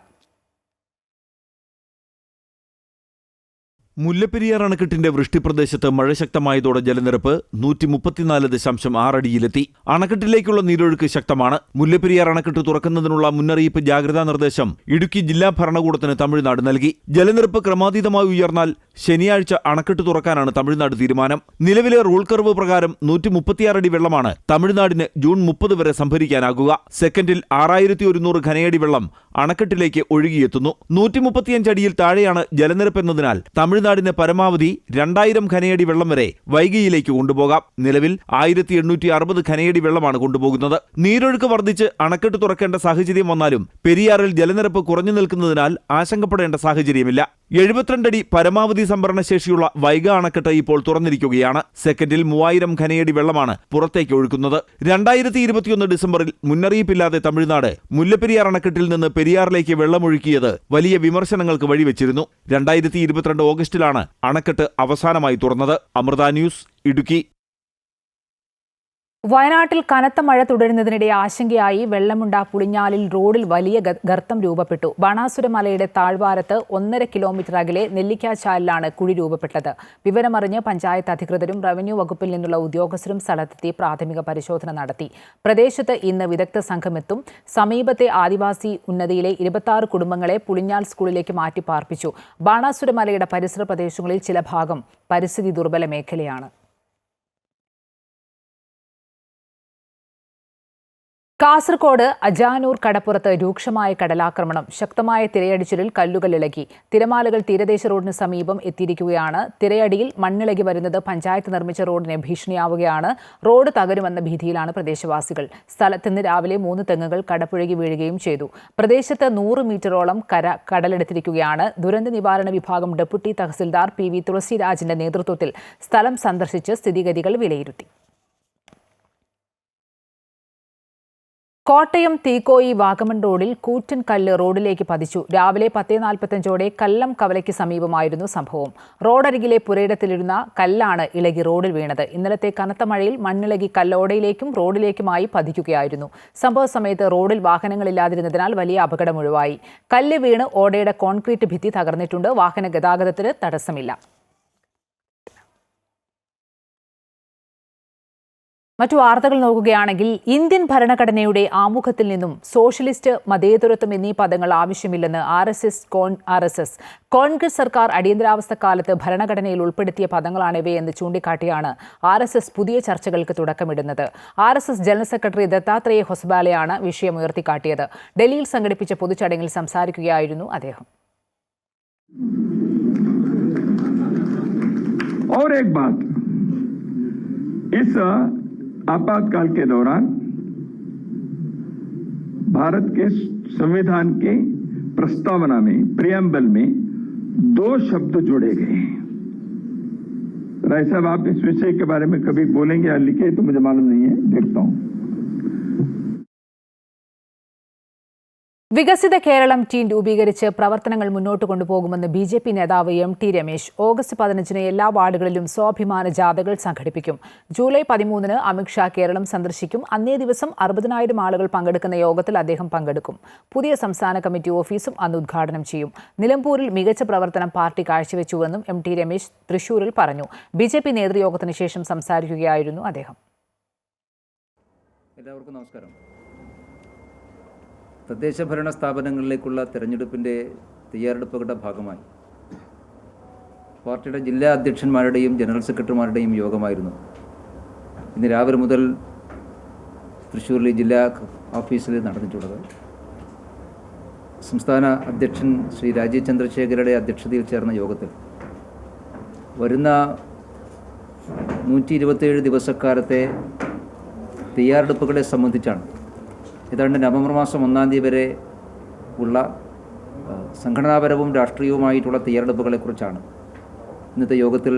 മുല്ലപ്പെരിയാർ അണക്കെട്ടിന്റെ വൃഷ്ടിപ്രദേശത്ത് മഴ ശക്തമായതോടെ ജലനിരപ്പ് 134.6 അടിയിലെത്തി. അണക്കെട്ടിലേക്കുള്ള നീരൊഴുക്ക് ശക്തമാണ്. മുല്ലപ്പെരിയാർ അണക്കെട്ട് തുറക്കുന്നതിനുള്ള മുന്നറിയിപ്പ് ജാഗ്രതാ നിർദ്ദേശം ഇടുക്കി ജില്ലാ ഭരണകൂടത്തിന് തമിഴ്നാട് നൽകി. ജലനിരപ്പ് ക്രമാതീതമായി ഉയർന്നാൽ ശനിയാഴ്ച അണക്കെട്ട് തുറക്കാനാണ് തമിഴ്നാട് തീരുമാനം. നിലവിലെ റൂൾ കർവ് പ്രകാരം 136 അടി വെള്ളമാണ് തമിഴ്നാടിന് ജൂൺ 30 വരെ സംഭരിക്കാനാകുക. സെക്കൻഡിൽ 6100 ഘനയടി വെള്ളം അണക്കെട്ടിലേക്ക് ഒഴുകിയെത്തുന്നു. 135 അടിയിൽ താഴെയാണ് ജലനിരപ്പ് എന്നതിനാൽ തമിഴ്നാടിന് പരമാവധി 2000 ഘനയടി വെള്ളം വരെ വൈഗയിലേക്ക് കൊണ്ടുപോകാം. നിലവിൽ 1860 ഘനയടി വെള്ളമാണ് കൊണ്ടുപോകുന്നത്. നീരൊഴുക്ക് വർദ്ധിച്ച് അണക്കെട്ട് തുറക്കേണ്ട സാഹചര്യം വന്നാലും പെരിയാറിൽ ജലനിരപ്പ് കുറഞ്ഞു നിൽക്കുന്നതിനാൽ ആശങ്കപ്പെടേണ്ട സാഹചര്യമില്ല. 72 അടി പരമാവധി സംഭരണ ശേഷിയുള്ള വൈഗ അണക്കെട്ട് ഇപ്പോൾ തുറന്നിരിക്കുകയാണ്. സെക്കൻഡിൽ 3000 ഘനയടി വെള്ളമാണ് പുറത്തേക്ക് ഒഴുക്കുന്നത്. 2021 ഡിസംബറിൽ മുന്നറിയിപ്പില്ലാതെ തമിഴ്നാട് മുല്ലപ്പെരിയാർ അണക്കെട്ടിൽ നിന്ന് പെരിയാറിലേക്ക് വെള്ളമൊഴുക്കിയത് വലിയ വിമർശനങ്ങൾക്ക് വഴിവെച്ചിരുന്നു. 2022 ഓഗസ്റ്റിലാണ് അണക്കെട്ട് അവസാനമായി തുറന്നത്. അമൃത ന്യൂസ്, ഇടുക്കി. വയനാട്ടിൽ കനത്ത മഴ തുടരുന്നതിനിടെ ആശങ്കയായി വെള്ളമുണ്ട പുളിഞ്ഞാലിൽ റോഡിൽ വലിയ ഗർത്തം രൂപപ്പെട്ടു. ബാണാസുര മലയുടെ താഴ്വാരത്ത് 1.5 കിലോമീറ്റർ അകലെ നെല്ലിക്കാച്ചാലിലാണ് കുഴി രൂപപ്പെട്ടത്. വിവരമറിഞ്ഞ് പഞ്ചായത്ത് അധികൃതരും റവന്യൂ വകുപ്പിൽ നിന്നുള്ള ഉദ്യോഗസ്ഥരും സ്ഥലത്തെത്തി പ്രാഥമിക പരിശോധന നടത്തി. പ്രദേശത്ത് ഇന്ന് വിദഗ്ധ സംഘമെത്തും. സമീപത്തെ ആദിവാസി ഉന്നതിയിലെ 26 കുടുംബങ്ങളെ പുളിഞ്ഞാൽ സ്കൂളിലേക്ക് മാറ്റി പാർപ്പിച്ചു. ബാണാസുര മലയുടെ പരിസര പ്രദേശങ്ങളിൽ ചില ഭാഗം പരിസ്ഥിതി ദുർബല മേഖലയാണ്. കാസർകോട് അജാനൂർ കടപ്പുറത്ത് രൂക്ഷമായ കടലാക്രമണം. ശക്തമായ തിരയടിച്ചിലിൽ കല്ലുകൾ ഇളകി. തിരമാലകൾ തീരദേശ റോഡിന് സമീപം എത്തിയിരിക്കുകയാണ്. തിരയടിയിൽ മണ്ണിളകി വരുന്നത് പഞ്ചായത്ത് നിർമ്മിച്ച റോഡിന് ഭീഷണിയാവുകയാണ്. റോഡ് തകരുമെന്ന ഭീതിയിലാണ് പ്രദേശവാസികൾ. സ്ഥലത്ത് ഇന്ന് രാവിലെ 3 തെങ്ങുകൾ കടപുഴകി വീഴുകയും ചെയ്തു. പ്രദേശത്ത് 100 മീറ്ററോളം കടലെടുത്തിരിക്കുകയാണ്. ദുരന്ത നിവാരണ വിഭാഗം ഡെപ്യൂട്ടി തഹസിൽദാർ PV തുളസിരാജിന്റെ നേതൃത്വത്തിൽ സ്ഥലം സന്ദർശിച്ച് സ്ഥിതിഗതികൾ വിലയിരുത്തി. കോട്ടയം തീക്കോയി വാഗമൺ റോഡിൽ കൂറ്റൻ കല്ല് റോഡിലേക്ക് പതിച്ചു. രാവിലെ 10:45ഓടെ കല്ലം കവലയ്ക്ക് സമീപമായിരുന്നു സംഭവം. റോഡരികിലെ പുരയിടത്തിലിരുന്ന കല്ലാണ് ഇളകി റോഡിൽ വീണത്. ഇന്നലത്തെ കനത്ത മഴയിൽ മണ്ണിളകി കല്ലോടയിലേക്കും റോഡിലേക്കുമായി പതിക്കുകയായിരുന്നു. സംഭവ സമയത്ത് റോഡിൽ വാഹനങ്ങളില്ലാതിരുന്നതിനാൽ വലിയ അപകടം ഒഴിവായി. കല്ല് വീണ് ഓടയുടെ കോൺക്രീറ്റ് ഭിത്തി തകർന്നിട്ടുണ്ട്. വാഹന ഗതാഗതത്തിന് തടസ്സമില്ല. മറ്റു വാർത്തകൾ നോക്കുകയാണെങ്കിൽ ഇന്ത്യൻ ഭരണഘടനയുടെ ആമുഖത്തിൽ നിന്നും സോഷ്യലിസ്റ്റ്, മതേതരത്വം എന്നീ പദങ്ങൾ ആവശ്യമില്ലെന്ന് RSS. കോൺഗ്രസ് സർക്കാർ അടിയന്തരാവസ്ഥ കാലത്ത് ഭരണഘടനയിൽ ഉൾപ്പെടുത്തിയ പദങ്ങളാണിവയെന്ന് ചൂണ്ടിക്കാട്ടിയാണ് RSS പുതിയ ചർച്ചകൾക്ക് തുടക്കമിടുന്നത്. RSS ജനറൽ സെക്രട്ടറി ദത്താത്രേയ ഹൊസബാലയാണ് വിഷയം ഉയർത്തിക്കാട്ടിയത്. ഡൽഹിയിൽ സംഘടിപ്പിച്ച പൊതുചടങ്ങിൽ സംസാരിക്കുകയായിരുന്നു അദ്ദേഹം. आपातकाल के दौरान भारत के संविधान के प्रस्तावना में, प्रियम्बल में 2 शब्द जोड़े गए हैं। राय साहब, आप इस विषय के बारे में कभी बोलेंगे या लिखे तो मुझे मालूम नहीं है, देखता हूं। വികസിത കേരളം ടീം രൂപീകരിച്ച് പ്രവർത്തനങ്ങൾ മുന്നോട്ട് കൊണ്ടുപോകുമെന്ന് ബി.ജെ.പി. നേതാവ് എം.ടി. രമേശ് ഓഗസ്റ്റ് 15-ന് എല്ലാ വാർഡുകളിലും സ്വാഭിമാന ജാഥകൾ സംഘടിപ്പിക്കും. ജൂലൈ 13-ന് അമിത്ഷാ കേരളം സന്ദർശിക്കും. അന്നേ ദിവസം 60,000 ആളുകൾ പങ്കെടുക്കുന്ന യോഗത്തിൽ അദ്ദേഹം പങ്കെടുക്കും. പുതിയ സംസ്ഥാന കമ്മിറ്റി ഓഫീസും അന്ന് ഉദ്ഘാടനം ചെയ്യും. നിലമ്പൂരിൽ മികച്ച പ്രവർത്തനം പാർട്ടി കാഴ്ചവെച്ചുവെന്നും എം.ടി. രമേശ് തൃശൂരിൽ പറഞ്ഞു. ബി.ജെ.പി. നേതൃയോഗത്തിന് ശേഷം സംസാരിക്കുകയായിരുന്നു അദ്ദേഹം. എല്ലാവർക്കും നമസ്കാരം. തദ്ദേശ ഭരണ സ്ഥാപനങ്ങളിലേക്കുള്ള തെരഞ്ഞെടുപ്പിൻ്റെ തയ്യാറെടുപ്പുകളുടെ ഭാഗമായി പാർട്ടിയുടെ ജില്ലാ അധ്യക്ഷന്മാരുടെയും ജനറൽ സെക്രട്ടറിമാരുടെയും യോഗമായിരുന്നു ഇന്ന് രാവിലെ മുതൽ തൃശ്ശൂരിലെ ജില്ലാ ഓഫീസിൽ നടന്നിട്ടുള്ളത്. സംസ്ഥാന അധ്യക്ഷൻ ശ്രീ രാജീവ് ചന്ദ്രശേഖരയുടെ അധ്യക്ഷതയിൽ ചേർന്ന യോഗത്തിൽ വരുന്ന 127 ദിവസക്കാലത്തെ തയ്യാറെടുപ്പുകളെ സംബന്ധിച്ചാണ് ഏതാണ്ട് നവംബർ മാസം 1-ാം തീയതി വരെ ഉള്ള സംഘടനാപരവും രാഷ്ട്രീയവുമായിട്ടുള്ള തയ്യാറെടുപ്പുകളെക്കുറിച്ചാണ് ഇന്നത്തെ യോഗത്തിൽ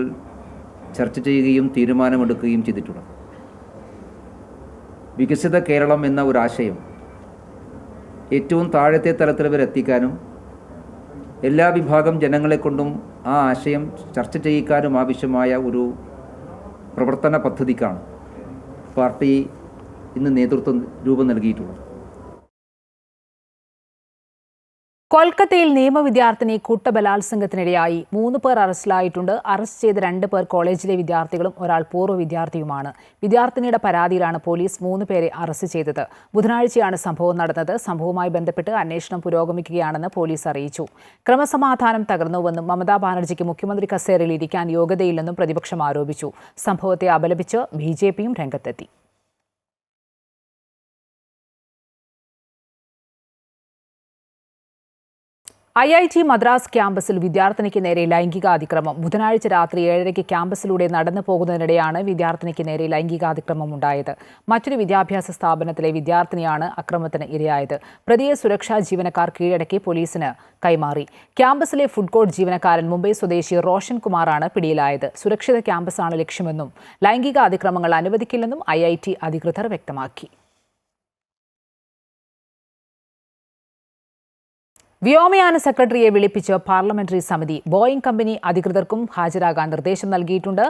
ചർച്ച ചെയ്യുകയും തീരുമാനമെടുക്കുകയും ചെയ്തിട്ടുള്ളത്. വികസിത കേരളം എന്ന ഒരു ആശയം ഏറ്റവും താഴത്തെ തലത്തിൽ വരെ എത്തിക്കാനും എല്ലാ വിഭാഗം ജനങ്ങളെക്കൊണ്ടും ആ ആശയം ചർച്ച ചെയ്യിക്കാനും ആവശ്യമായ ഒരു പ്രവർത്തന പദ്ധതിക്കാണ് പാർട്ടി ഇന്ന് നേതൃത്വം രൂപം നൽകിയിട്ടുള്ളത്. കൊൽക്കത്തയിൽ നിയമവിദ്യാർത്ഥിനി കൂട്ടബലാത്സംഗത്തിനിരയായി 3 പേർ അറസ്റ്റിലായിട്ടുണ്ട്. അറസ്റ്റ് ചെയ്ത 2 പേർ കോളേജിലെ വിദ്യാർത്ഥികളും ഒരാൾ പൂർവ്വ വിദ്യാർത്ഥിയുമാണ്. വിദ്യാർത്ഥിനിയുടെ പരാതിയിലാണ് പോലീസ് 3 പേരെ അറസ്റ്റ് ചെയ്തത്. ബുധനാഴ്ചയാണ് സംഭവം നടന്നത്. സംഭവവുമായി ബന്ധപ്പെട്ട് അന്വേഷണം പുരോഗമിക്കുകയാണെന്ന് പോലീസ് അറിയിച്ചു. ക്രമസമാധാനം തകർന്നുവെന്നും മമതാ ബാനർജിക്ക് മുഖ്യമന്ത്രി കസേരയിൽ ഇരിക്കാൻ യോഗ്യതയില്ലെന്നും പ്രതിപക്ഷം ആരോപിച്ചു. സംഭവത്തെ അപലപിച്ച് ബി.ജെ.പിയും രംഗത്തെത്തി. IIT മദ്രാസ് ക്യാമ്പസിൽ വിദ്യാർത്ഥിനിക്ക് നേരെ ലൈംഗികാതിക്രമം. ബുധനാഴ്ച രാത്രി 7:30 ക്യാമ്പസിലൂടെ നടന്നു പോകുന്നതിനിടെയാണ് വിദ്യാർത്ഥിനിക്ക് നേരെ ലൈംഗികാതിക്രമം ഉണ്ടായത്. മറ്റൊരു വിദ്യാഭ്യാസ സ്ഥാപനത്തിലെ വിദ്യാർത്ഥിനിയാണ് അക്രമത്തിന് ഇരയായത്. പ്രതിയെ സുരക്ഷാ ജീവനക്കാർ കീഴടക്കി പോലീസിന് കൈമാറി. ക്യാമ്പസിലെ ഫുഡ് കോർട്ട് ജീവനക്കാരൻ മുംബൈ സ്വദേശി റോഷൻ കുമാറാണ് പിടിയിലായത്. സുരക്ഷിത ക്യാമ്പസാണ് ലക്ഷ്യമെന്നും ലൈംഗിക അതിക്രമങ്ങൾ അനുവദിക്കില്ലെന്നും IIT അധികൃതർ വ്യക്തമാക്കി. വ്യോമയാന സെക്രട്ടറിയെ വിളിപ്പിച്ച് പാർലമെന്ററി സമിതി. ബോയിംഗ് കമ്പനി അധികൃതർക്കും ഹാജരാകാൻ നിർദ്ദേശം നൽകിയിട്ടുണ്ട്.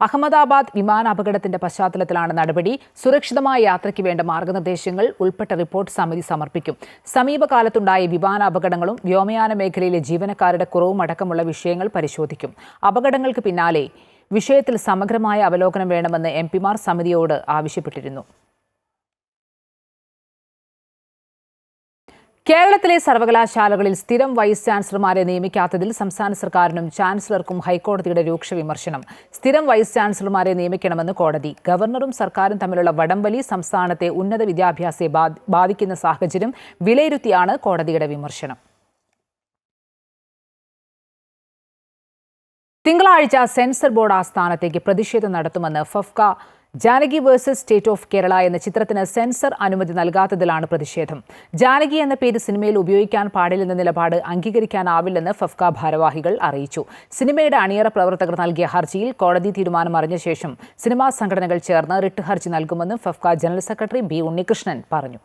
അഹമ്മദാബാദ് വിമാന അപകടത്തിന്റെ പശ്ചാത്തലത്തിലാണ് നടപടി. സുരക്ഷിതമായ യാത്രയ്ക്ക് വേണ്ട മാർഗനിർദ്ദേശങ്ങൾ ഉൾപ്പെട്ട റിപ്പോർട്ട് സമിതി സമർപ്പിക്കും. സമീപകാലത്തുണ്ടായ വിമാന അപകടങ്ങളും വ്യോമയാന മേഖലയിലെ ജീവനക്കാരുടെ കുറവും അടക്കമുള്ള വിഷയങ്ങൾ പരിശോധിക്കും. അപകടങ്ങൾക്ക് പിന്നാലെ വിഷയത്തിൽ സമഗ്രമായ അവലോകനം വേണമെന്ന് MP-മാർ സമിതിയോട് ആവശ്യപ്പെട്ടിരുന്നു. കേരളത്തിലെ സർവകലാശാലകളിൽ സ്ഥിരം വൈസ് ചാൻസലർമാരെ നിയമിക്കാത്തതിൽ സംസ്ഥാന സർക്കാരിനും ചാൻസലർക്കും ഹൈക്കോടതിയുടെ രൂക്ഷ വിമർശനം. സ്ഥിരം വൈസ് ചാൻസലർമാരെ നിയമിക്കണമെന്ന് കോടതി. ഗവർണറും സർക്കാരും തമ്മിലുള്ള വടംവലി സംസ്ഥാനത്തെ ഉന്നത വിദ്യാഭ്യാസത്തെ ബാധിക്കുന്ന സാഹചര്യം വിലയിരുത്തിയാണ് കോടതിയുടെ വിമർശനം. തിങ്കളാഴ്ച സെൻസർ ബോർഡ് ആസ്ഥാനത്തേക്ക് പ്രതിഷേധം നടത്തുമെന്ന് FEFKA. Janaki versus state of Kerala എന്ന ചിത്രത്തിന് സെൻസർ അനുമതി നൽകാത്തതിലാണ് പ്രതിഷേധം. ജാനകി എന്ന പേര് സിനിമയിൽ ഉപയോഗിക്കാൻ പാടില്ലെന്ന നിലപാട് അംഗീകരിക്കാനാവില്ലെന്ന് ഫഫ്ക ഭാരവാഹികൾ അറിയിച്ചു. സിനിമയുടെ അണിയറ പ്രവർത്തകർ നൽകിയ ഹർജിയിൽ കോടതി തീരുമാനം അറിഞ്ഞ ശേഷം സിനിമാ സംഘടനകൾ ചേർന്ന് റിട്ട് ഹർജി നൽകുമെന്നും ഫഫ്ക ജനറൽ സെക്രട്ടറി B. ഉണ്ണികൃഷ്ണൻ പറഞ്ഞു.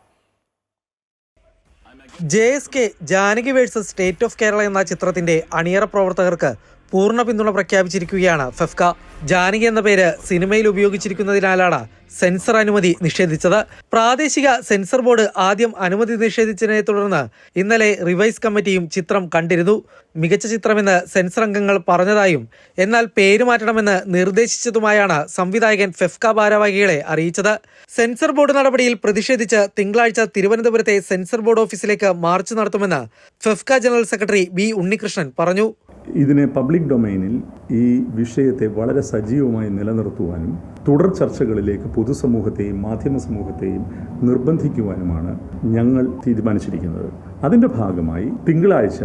JSK Janaki versus state of Kerala എന്ന ചിത്രത്തിന്റെ അണിയറ പ്രവർത്തകർക്ക് പൂർണ്ണ പിന്തുണ പ്രഖ്യാപിച്ചിരിക്കുകയാണ് ഫഫ്ക. ജാനകി എന്ന പേര് സിനിമയിൽ ഉപയോഗിച്ചിരിക്കുന്നതിനാലാണ് സെൻസർ അനുമതി നിഷേധിച്ചത്. പ്രാദേശിക സെൻസർ ബോർഡ് ആദ്യം അനുമതി നിഷേധിച്ചതിനെ തുടർന്ന് ഇന്നലെ റിവൈസ് കമ്മിറ്റിയും ചിത്രം കണ്ടിരുന്നു. മികച്ച ചിത്രമെന്ന് സെൻസർ അംഗങ്ങൾ പറഞ്ഞതായും എന്നാൽ പേര് മാറ്റണമെന്ന് നിർദ്ദേശിച്ചതുമായാണ് സംവിധായകൻ ഫഫ്ക ഭാരവാഹികളെ അറിയിച്ചത്. സെൻസർ ബോർഡ് നടപടിയിൽ പ്രതിഷേധിച്ച് തിങ്കളാഴ്ച തിരുവനന്തപുരത്തെ സെൻസർ ബോർഡ് ഓഫീസിലേക്ക് മാർച്ച് നടത്തുമെന്ന് ഫഫ്ക ജനറൽ സെക്രട്ടറി B. ഉണ്ണികൃഷ്ണൻ പറഞ്ഞു. ഇതിനെ പബ്ലിക് ഡൊമൈനിൽ ഈ വിഷയത്തെ വളരെ സജീവമായി നിലനിർത്തുവാനും തുടർ ചർച്ചകളിലേക്ക് പൊതുസമൂഹത്തെയും മാധ്യമ സമൂഹത്തെയും നിർബന്ധിക്കുവാനുമാണ് ഞങ്ങൾ തീരുമാനിച്ചിരിക്കുന്നത്. അതിൻ്റെ ഭാഗമായി തിങ്കളാഴ്ച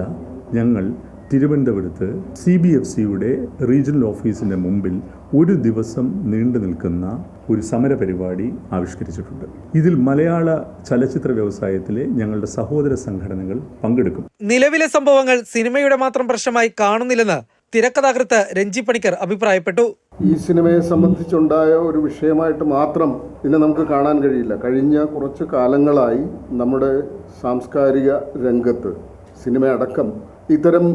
ഞങ്ങൾ തിരുവനന്തപുരത്ത് CBFCയുടെ റീജിയണൽ ഓഫീസിൻ്റെ മുമ്പിൽ ഒരു ദിവസം നീണ്ടു നിൽക്കുന്ന ഒരു സമര പരിപാടി ആവിഷ്കരിച്ചിട്ടുണ്ട്. ഇതിൽ മലയാള ചലച്ചിത്ര വ്യവസായത്തിലെ ഞങ്ങളുടെ സഹോദര സംഘടനകൾ പങ്കെടുക്കും. നിലവിലെ സംഭവങ്ങൾ സിനിമയുടെ മാത്രം പ്രശ്നമായി കാണുന്നില്ലെന്ന് തിരക്കഥാകൃത്ത് രഞ്ജി പണിക്കർ അഭിപ്രായപ്പെട്ടു. ഈ സിനിമയെ സംബന്ധിച്ചുണ്ടായ ഒരു വിഷയമായിട്ട് മാത്രം ഇതിനെ നമുക്ക് കാണാൻ കഴിയില്ല. കഴിഞ്ഞ കുറച്ച് കാലങ്ങളായി നമ്മുടെ സാംസ്കാരിക രംഗത്ത് സിനിമയടക്കം ഇത്തരം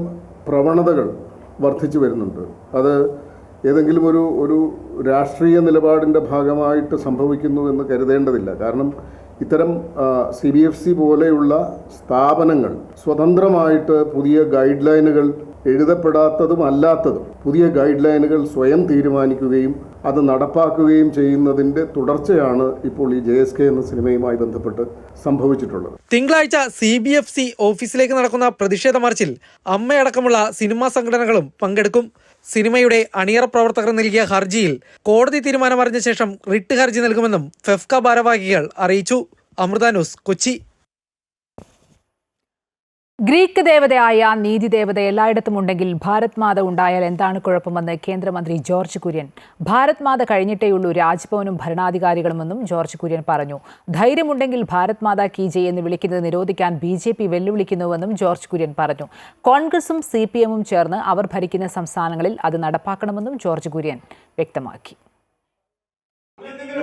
പ്രവണതകൾ വർദ്ധിച്ചു വരുന്നുണ്ട്. അത് ഏതെങ്കിലും ഒരു രാഷ്ട്രീയ നിലപാടിൻ്റെ ഭാഗമായിട്ട് സംഭവിക്കുന്നു എന്ന് കരുതേണ്ടതില്ല. കാരണം ഇത്തരം CBFC പോലെയുള്ള സ്ഥാപനങ്ങൾ സ്വതന്ത്രമായിട്ട് പുതിയ ഗൈഡ് ലൈനുകൾ, എഴുതപ്പെടാത്തതും അല്ലാത്തതും പുതിയ ഗൈഡ് ലൈനുകൾ സ്വയം തീരുമാനിക്കുകയും അത് നടപ്പാക്കുകയും ചെയ്യുന്നതിൻ്റെ തുടർച്ചയാണ് ഇപ്പോൾ ഈ JSK എന്ന സിനിമയുമായി ബന്ധപ്പെട്ട് സംഭവിച്ചിട്ടുള്ളത്. തിങ്കളാഴ്ച CBFC ഓഫീസിലേക്ക് നടക്കുന്ന പ്രതിഷേധ മാർച്ചിൽ അമ്മയടക്കമുള്ള സിനിമാ സംഘടനകളും പങ്കെടുക്കും. സിനിമയുടെ അണിയറ പ്രവർത്തകർ നൽകിയ ഹർജിയിൽ കോടതി തീരുമാനമറിഞ്ഞ ശേഷം റിട്ട് ഹർജി നൽകുമെന്നും ഫെഫ്ക ഭാരവാഹികൾ അറിയിച്ചു. അമൃത ന്യൂസ്, കൊച്ചി. ഗ്രീക്ക് ദേവതയായ നീതിദേവത എല്ലായിടത്തും ഉണ്ടെങ്കിൽ ഭാരത് മാത ഉണ്ടായാൽ എന്താണ് കുഴപ്പമെന്ന് കേന്ദ്രമന്ത്രി ജോർജ് കുര്യൻ. ഭാരത് മാത കഴിഞ്ഞിട്ടേയുള്ളൂ രാജ്ഭവനും ഭരണാധികാരികളുമെന്നും ജോർജ് കുര്യൻ പറഞ്ഞു. ധൈര്യമുണ്ടെങ്കിൽ ഭാരത് മാതാ കീ ജയ് എന്ന് വിളിക്കുന്നത് നിരോധിക്കാൻ BJP വെല്ലുവിളിക്കുന്നുവെന്നും ജോർജ് കുര്യൻ പറഞ്ഞു. കോൺഗ്രസും CPMും ചേർന്ന് അവർ ഭരിക്കുന്ന സംസ്ഥാനങ്ങളിൽ അത് നടപ്പാക്കണമെന്നും ജോർജ് കുര്യൻ വ്യക്തമാക്കി.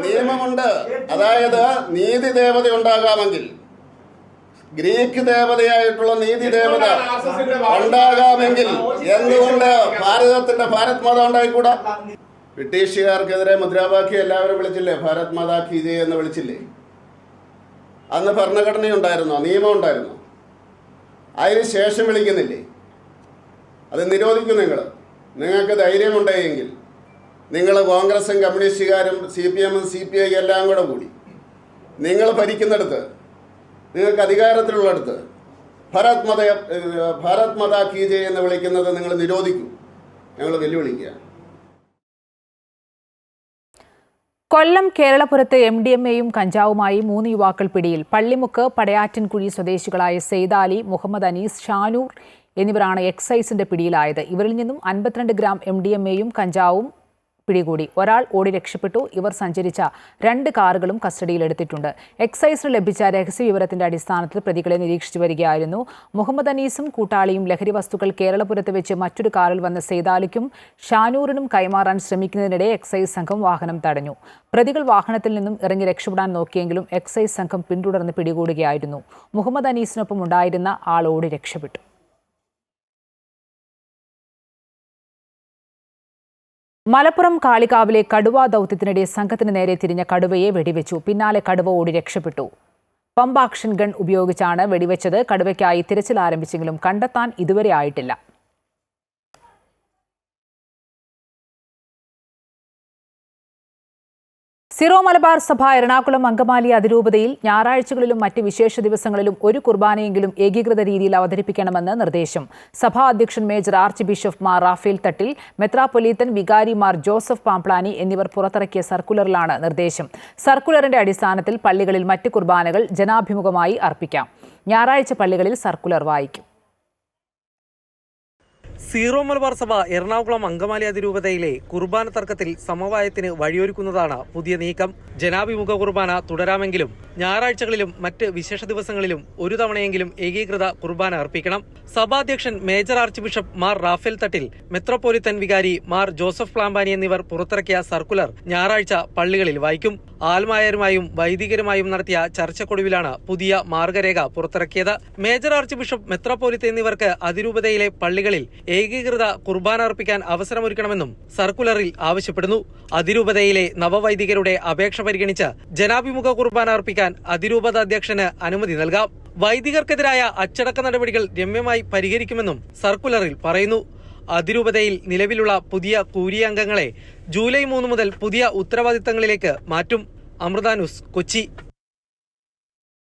നിയമമുണ്ട്, അതായത് നീതി ദേവത ഉണ്ടാകാമെങ്കിൽ, ഗ്രീക്ക് ദേവതയായിട്ടുള്ള നീതി ദേവത ഉണ്ടാകാമെങ്കിൽ എന്തുകൊണ്ട് ഭാരതത്തിന്റെ ഭാരത് മാത ഉണ്ടായിക്കൂടാ? ബ്രിട്ടീഷുകാർക്കെതിരെ മുദ്രാവാക്യം എല്ലാവരും വിളിച്ചില്ലേ? ഭാരത് മാതാ കീ ജയ് എന്ന് വിളിച്ചില്ലേ? അന്ന് ഭരണഘടനയുണ്ടായിരുന്നോ? നിയമം ഉണ്ടായിരുന്നോ? അതിന് ശേഷം വിളിക്കുന്നില്ലേ? അത് നിരോധിക്കും. നിങ്ങൾക്ക് ധൈര്യമുണ്ടെങ്കിൽ നിങ്ങൾ കോൺഗ്രസും കമ്മ്യൂണിസ്റ്റുകാരും CPMും CPI എല്ലാം കൂടി നിങ്ങൾ ഭരിക്കുന്നിടത്ത്, നിങ്ങൾക്ക് അധികാരത്തിലുള്ളിടത്ത് ഭാരത് മാതാ കീ ജയ് എന്ന് വിളിക്കുന്നത് നിങ്ങൾ നിരോധിക്കൂ. ഞങ്ങൾ വെല്ലുവിളിക്കുക. കൊല്ലം കേരളപുരത്ത് MDMAയും കഞ്ചാവുമായി 3 യുവാക്കൾ പിടിയിൽ. പള്ളിമുക്ക് പടയാറ്റിൻകുഴി സ്വദേശികളായ സെയ്ദാലി, മുഹമ്മദ് അനീസ്, ഷാനൂർ എന്നിവരാണ് എക്സൈസിന്റെ പിടിയിലായത്. ഇവരിൽ നിന്നും 52 ഗ്രാം MDMAയും കഞ്ചാവും പിടികൂടി. ഒരാൾ ഓടി രക്ഷപ്പെട്ടു. ഇവർ സഞ്ചരിച്ച 2 കാറുകളും കസ്റ്റഡിയിലെടുത്തിട്ടുണ്ട്. എക്സൈസിന് ലഭിച്ച രഹസ്യവിവരത്തിന്റെ അടിസ്ഥാനത്തിൽ പ്രതികളെ നിരീക്ഷിച്ചു വരികയായിരുന്നു. മുഹമ്മദ് അനീസും കൂട്ടാളിയും ലഹരി വസ്തുക്കൾ കേരളപുരത്ത് വെച്ച് മറ്റൊരു കാറിൽ വന്ന സെയ്ദാലിക്കും ഷാനൂറിനും കൈമാറാൻ ശ്രമിക്കുന്നതിനിടെ എക്സൈസ് സംഘം വാഹനം തടഞ്ഞു. പ്രതികൾ വാഹനത്തിൽ നിന്നും ഇറങ്ങി രക്ഷപ്പെടാൻ നോക്കിയെങ്കിലും എക്സൈസ് സംഘം പിന്തുടർന്ന് പിടികൂടുകയായിരുന്നു. മുഹമ്മദ് അനീസിനൊപ്പം ഉണ്ടായിരുന്ന ആൾ ഓടി രക്ഷപ്പെട്ടു. മലപ്പുറം കാളികാവിലെ കടുവ ദൗത്യത്തിനിടെ സംഘത്തിന് നേരെ തിരിഞ്ഞ കടുവയെ വെടിവെച്ചു. പിന്നാലെ കടുവ ഓടി രക്ഷപ്പെട്ടു. പമ്പ് ആക്ഷൻ ഗൺ ഉപയോഗിച്ചാണ് വെടിവെച്ചത്. കടുവയ്ക്കായി തിരച്ചിൽ ആരംഭിച്ചെങ്കിലും കണ്ടെത്താൻ ഇതുവരെ ആയിട്ടില്ല. സിറോ മലബാർ സഭ എറണാകുളം അങ്കമാലി അതിരൂപതയിൽ ഞായറാഴ്ചകളിലും മറ്റ് വിശേഷ ദിവസങ്ങളിലും ഒരു കുർബാനയെങ്കിലും ഏകീകൃത രീതിയിൽ അവതരിപ്പിക്കണമെന്ന് നിർദ്ദേശം. സഭാ അധ്യക്ഷൻ major archbishop Mar Raphael Thattil, metropolitan vicar Mar Joseph Pamplany എന്നിവർ പുറത്തിറക്കിയ സർക്കുലറിലാണ് നിർദ്ദേശം. സർക്കുലറിന്റെ അടിസ്ഥാനത്തിൽ പള്ളികളിൽ മറ്റ് കുർബാനകൾ ജനാഭിമുഖമായി അർപ്പിക്കാം. ഞായറാഴ്ച പള്ളികളിൽ സർക്കുലർ വായിക്കും. സീറോ മലബാർ സഭ എറണാകുളം അങ്കമാലി അതിരൂപതയിലെ കുർബാന തർക്കത്തിൽ സമവായത്തിന് വഴിയൊരുക്കുന്നതാണ് പുതിയ നീക്കം. ജനാഭിമുഖ കുർബാന തുടരാമെങ്കിലും ഞായറാഴ്ചകളിലും മറ്റ് വിശേഷ ദിവസങ്ങളിലും ഒരു തവണയെങ്കിലും ഏകീകൃത കുർബാന അർപ്പിക്കണം. സഭാധ്യക്ഷൻ major archbishop Mar Raphael Thattil, metropolitan vicar Mar Joseph Pamplany എന്നിവർ പുറത്തിറക്കിയ സർക്കുലർ ഞായറാഴ്ച പള്ളികളിൽ വായിക്കും. ആൽമായരുമായും വൈദികരുമായും നടത്തിയ ചർച്ചക്കൊടുവിലാണ് പുതിയ മാർഗരേഖ പുറത്തിറക്കിയത്. മേജർ ആർച്ച് ബിഷപ്പ്, മെത്രോപൊലിത്തൻ എന്നിവർക്ക് അതിരൂപതയിലെ പള്ളികളിൽ ഏകീകൃത കുർബാന അർപ്പിക്കാൻ അവസരമൊരുക്കണമെന്നും സർക്കുലറിൽ ആവശ്യപ്പെടുന്നു. അതിരൂപതയിലെ നവവൈദികരുടെ അപേക്ഷ പരിഗണിച്ച് ജനാഭിമുഖ കുർബാന അർപ്പിക്കാൻ അതിരൂപത അധ്യക്ഷന് അനുമതി നൽകാം. വൈദികർക്കെതിരായ അച്ചടക്ക നടപടികൾ രമ്യമായി പരിഹരിക്കുമെന്നും സർക്കുലറിൽ പറയുന്നു. അതിരൂപതയിൽ നിലവിലുള്ള പുതിയ കൂരിയ അംഗങ്ങളെ ജൂലൈ 3 മുതൽ പുതിയ ഉത്തരവാദിത്തങ്ങളിലേക്ക് മാറ്റും. അമൃത ന്യൂസ്, കൊച്ചി.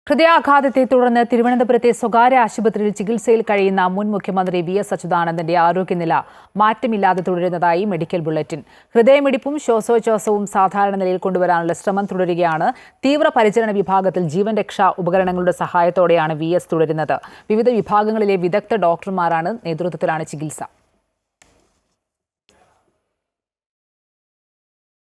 ഹൃദയാഘാതത്തെ തുടർന്ന് തിരുവനന്തപുരത്തെ സ്വകാര്യ ആശുപത്രിയിൽ ചികിത്സയിൽ കഴിയുന്ന മുൻ മുഖ്യമന്ത്രി VS അച്യുതാനന്ദന്റെ ആരോഗ്യനില മാറ്റമില്ലാതെ തുടരുന്നതായി മെഡിക്കൽ ബുള്ളറ്റിൻ. ഹൃദയമിടിപ്പും ശ്വാസോച്ഛ്വാസവും സാധാരണ നിലയിൽ കൊണ്ടുവരാനുള്ള ശ്രമം തുടരുകയാണ്. തീവ്രപരിചരണ വിഭാഗത്തിൽ ജീവൻ രക്ഷാ ഉപകരണങ്ങളുടെ സഹായത്തോടെയാണ് VS തുടരുന്നത്. വിവിധ വിഭാഗങ്ങളിലെ വിദഗ്ധ ഡോക്ടർമാരാണ് നേതൃത്വത്തിലാണ് ചികിത്സ.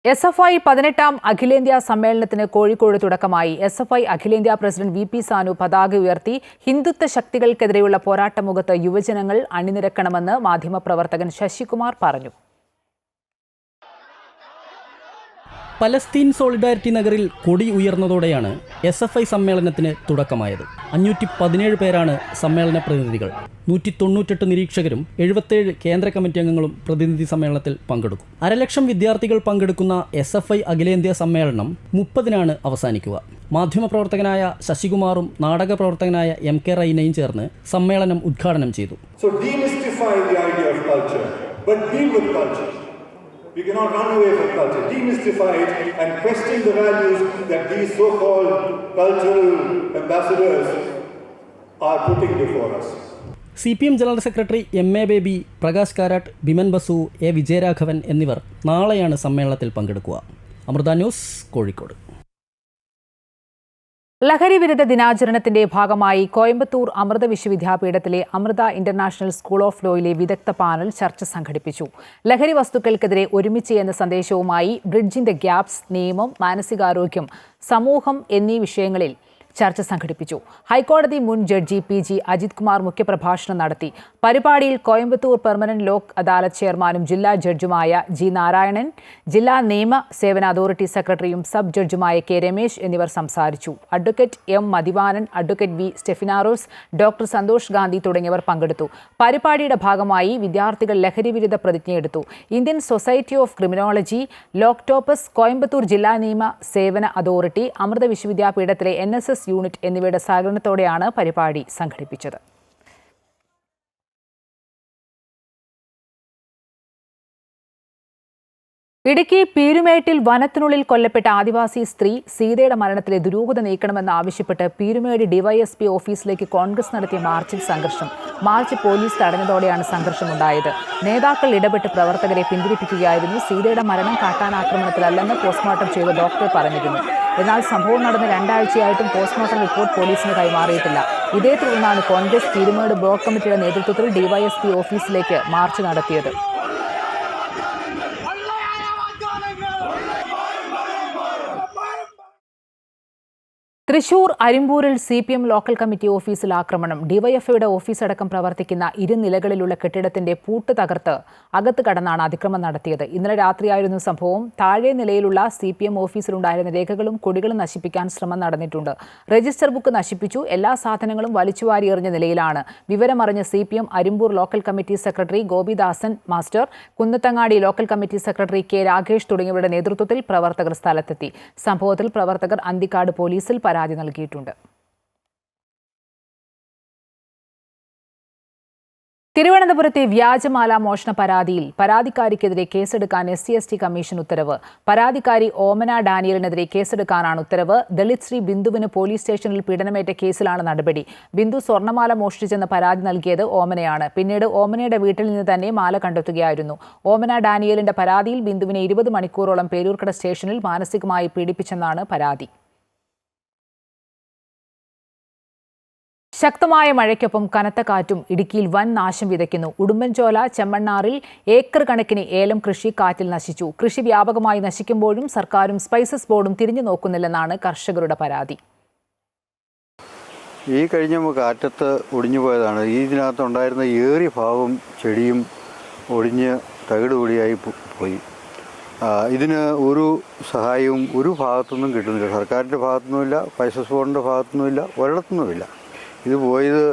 SFI 18-ാം അഖിലേന്ത്യാ സമ്മേളനത്തിന് കോഴിക്കോട് തുടക്കമായി. SFI അഖിലേന്ത്യാ പ്രസിഡന്റ് VP സാനു പതാക ഉയർത്തി. ഹിന്ദുത്വ ശക്തികൾക്കെതിരെയുള്ള പോരാട്ടമുഖത്ത് യുവജനങ്ങൾ അണിനിരക്കണമെന്ന് മാധ്യമപ്രവർത്തകൻ ശശികുമാർ പറഞ്ഞു. പലസ്തീൻ സോളിഡാരിറ്റി നഗറിൽ കൊടി ഉയർന്നതോടെയാണ് SFI സമ്മേളനത്തിന് തുടക്കമായത്. 517 പേരാണ് സമ്മേളന പ്രതിനിധികൾ. 198 നിരീക്ഷകരും 77 കേന്ദ്ര കമ്മിറ്റി അംഗങ്ങളും പ്രതിനിധി സമ്മേളനത്തിൽ പങ്കെടുക്കും. 1,00,000 വിദ്യാർത്ഥികൾ പങ്കെടുക്കുന്ന SFI അഖിലേന്ത്യാ സമ്മേളനം 30-നാണ് അവസാനിക്കുക. മാധ്യമപ്രവർത്തകനായ ശശികുമാറും നാടക പ്രവർത്തകനായ MK റൈനയും ചേർന്ന് സമ്മേളനം ഉദ്ഘാടനം ചെയ്തു. We cannot run away from culture, demystify it and question the values that these so-called cultural ambassadors are putting before us. CPM general secretary MA Baby, Prakash Karat, Biman Basu, A Vijayaraghavan എന്നിവർ നാളെയാണ് സമ്മേളനത്തിൽ പങ്കെടുക്കുക. അമൃത ന്യൂസ്, കോഴിക്കോട്. ലഹരി വിരുദ്ധ ദിനാചരണത്തിന്റെ ഭാഗമായി കോയമ്പത്തൂർ അമൃത വിശ്വവിദ്യാപീഠത്തിലെ അമൃത ഇന്റർനാഷണൽ സ്കൂൾ ഓഫ് ലോയിലെ വിദഗ്ധ പാനൽ ചർച്ച സംഘടിപ്പിച്ചു. ലഹരി വസ്തുക്കൾക്കെതിരെ ഒരുമിച്ച് എന്ന സന്ദേശവുമായി ബ്രിഡ്ജിംഗ് ദ ഗ്യാപ്സ്, നിയമം, മാനസികാരോഗ്യം, സമൂഹം എന്നീ വിഷയങ്ങളിൽ ചർച്ച സംഘടിപ്പിച്ചു. ഹൈക്കോടതി മുൻ ജഡ്ജി PG അജിത് കുമാർ മുഖ്യപ്രഭാഷണം നടത്തി. പരിപാടിയിൽ കോയമ്പത്തൂർ പെർമനന്റ് ലോക് അദാലത്ത് ചെയർമാനും ജില്ലാ ജഡ്ജുമായ G നാരായണൻ, ജില്ലാ നിയമ സേവന അതോറിറ്റി സെക്രട്ടറിയും സബ് ജഡ്ജുമായ K രമേശ് എന്നിവർ സംസാരിച്ചു. Advocate M Mathivanan, advocate V Stephina Rose, doctor Santhosh Gandhi തുടങ്ങിയവർ പങ്കെടുത്തു. പരിപാടിയുടെ ഭാഗമായി വിദ്യാർത്ഥികൾ ലഹരി വിരുദ്ധ പ്രതിജ്ഞയെടുത്തു. ഇന്ത്യൻ സൊസൈറ്റി ഓഫ് ക്രിമിനോളജി, ലോക്ടോപ്പസ്, കോയമ്പത്തൂർ ജില്ലാ നിയമ സേവന അതോറിറ്റി, അമൃത വിശ്വവിദ്യാപീഠത്തിലെ NSS യൂണിറ്റ് എന്നിവയുടെ സഹകരണത്തോടെയാണ് പരിപാടി സംഘടിപ്പിച്ചത്. ഇടുക്കി പീരുമേട്ടിൽ വനത്തിനുള്ളിൽ കൊല്ലപ്പെട്ട ആദിവാസി സ്ത്രീ സീതയുടെ മരണത്തിലെ ദുരൂഹത നീക്കണമെന്ന് ആവശ്യപ്പെട്ട് പീരുമേട് DYSP ഓഫീസിലേക്ക് കോൺഗ്രസ് നടത്തിയ മാർച്ചിൽ സംഘർഷം. മാർച്ച് പോലീസ് തടഞ്ഞതോടെയാണ് സംഘർഷമുണ്ടായത്. നേതാക്കൾ ഇടപെട്ട് പ്രവർത്തകരെ പിന്തിരിപ്പിക്കുകയായിരുന്നു. സീതയുടെ മരണം കാട്ടാനാക്രമണത്തിലല്ലെന്ന് പോസ്റ്റ്മോർട്ടം ചെയ്ത ഡോക്ടർ പറഞ്ഞിരുന്നു. എന്നാൽ സംഭവം നടന്ന് 2 ആഴ്ചയായിട്ടും പോസ്റ്റ്മോർട്ടം റിപ്പോർട്ട് പോലീസിന് കൈമാറിയിട്ടില്ല. ഇതേ തുടർന്നാണ് കോൺഗ്രസ് പീരുമേട് ബ്ലോക്ക് കമ്മിറ്റിയുടെ നേതൃത്വത്തിൽ DYSP ഓഫീസിലേക്ക് മാർച്ച് നടത്തിയത്. തൃശൂർ അരിമ്പൂരിൽ CPM ലോക്കൽ കമ്മിറ്റി ഓഫീസിൽ ആക്രമണം. ഡിവൈഎഫ്ഐയുടെ ഓഫീസടക്കം പ്രവർത്തിക്കുന്ന 2 നിലകളിലുള്ള കെട്ടിടത്തിന്റെ പൂട്ട് തകർത്ത് അകത്ത് കടന്നാണ് അതിക്രമം നടത്തിയത്. ഇന്നലെ രാത്രിയായിരുന്നു സംഭവം. താഴെ നിലയിലുള്ള CPM ഓഫീസിലുണ്ടായിരുന്ന രേഖകളും കൊടികളും നശിപ്പിക്കാൻ ശ്രമം നടന്നിട്ടുണ്ട്. രജിസ്റ്റർ ബുക്ക് നശിപ്പിച്ചു. എല്ലാ സാധനങ്ങളും വലിച്ചുവാരി എറിഞ്ഞ നിലയിലാണ്. വിവരമറിഞ്ഞ CPM Arimpur local committee secretary Gopidasan master, Kunnathangadi local committee secretary K Rakesh തുടങ്ങിയവരുടെ നേതൃത്വത്തിൽ പ്രവർത്തകർ സ്ഥലത്തെത്തി. സംഭവത്തിൽ പ്രവർത്തകർ അന്തിക്കാട് പോലീസിൽ പരാതി നൽകിയിട്ടുണ്ട്. തിരുവനന്തപുരത്തെ വ്യാജമാല മോഷണ പരാതിയിൽ പരാതിക്കാരിക്കെതിരെ കേസെടുക്കാൻ SC/ST കമ്മീഷൻ ഉത്തരവ്. പരാതിക്കാരി ഓമന ഡാനിയലിനെതിരെ കേസെടുക്കാനാണ് ഉത്തരവ്. ദളിത് ശ്രീ ബിന്ദുവിന് പോലീസ് സ്റ്റേഷനിൽ പീഡനമേറ്റ കേസിലാണ് നടപടി. ബിന്ദു സ്വർണ്ണമാല മോഷ്ടിച്ചെന്ന് പരാതി നൽകിയത് ഓമനയാണ്. പിന്നീട് ഓമനയുടെ വീട്ടിൽ നിന്ന് തന്നെ മാല കണ്ടെത്തുകയായിരുന്നു. ഓമന ഡാനിയലിന്റെ പരാതിയിൽ ബിന്ദുവിനെ 20 മണിക്കൂറോളം പേരൂർക്കട സ്റ്റേഷനിൽ മാനസികമായി പീഡിപ്പിച്ചെന്നാണ് പരാതി. ശക്തമായ മഴയ്ക്കൊപ്പം കനത്ത കാറ്റും ഇടുക്കിയിൽ വൻ നാശം വിതയ്ക്കുന്നു. ഉടുമ്പൻചോല ചെമ്മണ്ണാറിൽ ഏക്കർ കണക്കിന് ഏലം കൃഷി കാറ്റിൽ നശിച്ചു. കൃഷി വ്യാപകമായി നശിക്കുമ്പോഴും സർക്കാരും സ്പൈസസ് ബോർഡും തിരിഞ്ഞു നോക്കുന്നില്ലെന്നാണ് കർഷകരുടെ പരാതി. ഈ കഴിഞ്ഞ കാറ്റത്ത് ഒടിഞ്ഞു പോയതാണ്. ഇതിനകത്തുണ്ടായിരുന്ന ഏറിയ ഭാഗം ചെടിയും ഒടിഞ്ഞ് തകിടുപൊടിയായി പോയി. ഇതിന് ഒരു സഹായവും ഒരു ഭാഗത്തുനിന്നും കിട്ടുന്നില്ല. സർക്കാരിൻ്റെ ഭാഗത്തുനിന്നുമില്ല, സ്പൈസസ് ബോർഡിൻ്റെ ഭാഗത്തുനിന്നുമില്ല, ഒരിടത്തുനിന്നുമില്ല. ഇത് പോയത്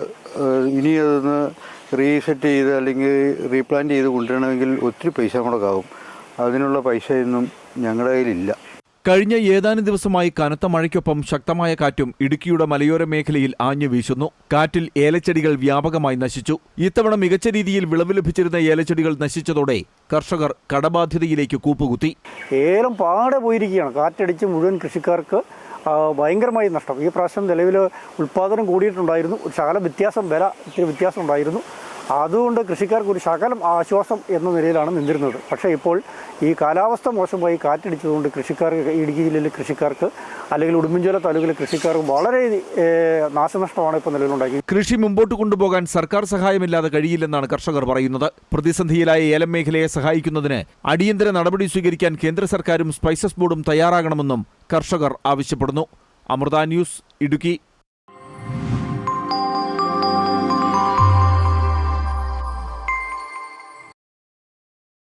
ഇനി അതൊന്ന് റീസെറ്റ് ചെയ്ത് അല്ലെങ്കിൽ റീപ്ലാന്റ് ചെയ്ത് കൊണ്ടുവരണമെങ്കിൽ ഒത്തിരി പൈസ മുടക്കാവും. അതിനുള്ള പൈസയൊന്നും ഞങ്ങളുടെ കയ്യിലില്ല. കഴിഞ്ഞ ഏതാനും ദിവസമായി കനത്ത മഴയ്ക്കൊപ്പം ശക്തമായ കാറ്റും ഇടുക്കിയുടെ മലയോര മേഖലയിൽ ആഞ്ഞു വീശുന്നു. കാറ്റിൽ ഏലച്ചെടികൾ വ്യാപകമായി നശിച്ചു. ഇത്തവണ മികച്ച രീതിയിൽ വിളവ് ലഭിച്ചിരുന്ന ഏലച്ചെടികൾ നശിച്ചതോടെ കർഷകർ കടബാധ്യതയിലേക്ക് കൂപ്പുകുത്തി. ഏലം പാടെ പോയിരിക്കുകയാണ്. കാറ്റടിച്ച് മുഴുവൻ കൃഷിക്കാർക്ക് ഭയങ്കരമായി നഷ്ടം. ഈ പ്രാവശ്യം നിലവിൽ ഉൽപ്പാദനം കൂടിയിട്ടുണ്ടായിരുന്നു. ഒരു ശകലം വ്യത്യാസം, വില ഇത്തിരി വ്യത്യാസം ഉണ്ടായിരുന്നു. അതുകൊണ്ട് കൃഷിക്കാർക്ക് ഒരു ശകലം ആശ്വാസം എന്ന നിലയിലാണ് നിന്നിരുന്നത്. പക്ഷേ ഇപ്പോൾ ഈ കാലാവസ്ഥ മോശമായി കാറ്റടിച്ചതുകൊണ്ട് കൃഷിക്കാർക്ക്, ഇടുക്കി ജില്ലയിലെ കൃഷിക്കാർക്ക് അല്ലെങ്കിൽ ഉടുമ്പൻചോല താലൂക്കിലെ കൃഷിക്കാർക്ക് വളരെ നാശനഷ്ടമാണ് ഇപ്പോൾ നിലവിലുണ്ടാക്കി. കൃഷി മുമ്പോട്ട് കൊണ്ടുപോകാൻ സർക്കാർ സഹായമില്ലാതെ കഴിയില്ലെന്നാണ് കർഷകർ പറയുന്നത്. പ്രതിസന്ധിയിലായ ഏലം മേഖലയെ സഹായിക്കുന്നതിന് അടിയന്തര നടപടി സ്വീകരിക്കാൻ കേന്ദ്ര സർക്കാരും സ്പൈസസ് ബോർഡും തയ്യാറാകണമെന്നും കർഷകർ ആവശ്യപ്പെടുന്നു. അമൃത ന്യൂസ്, ഇടുക്കി.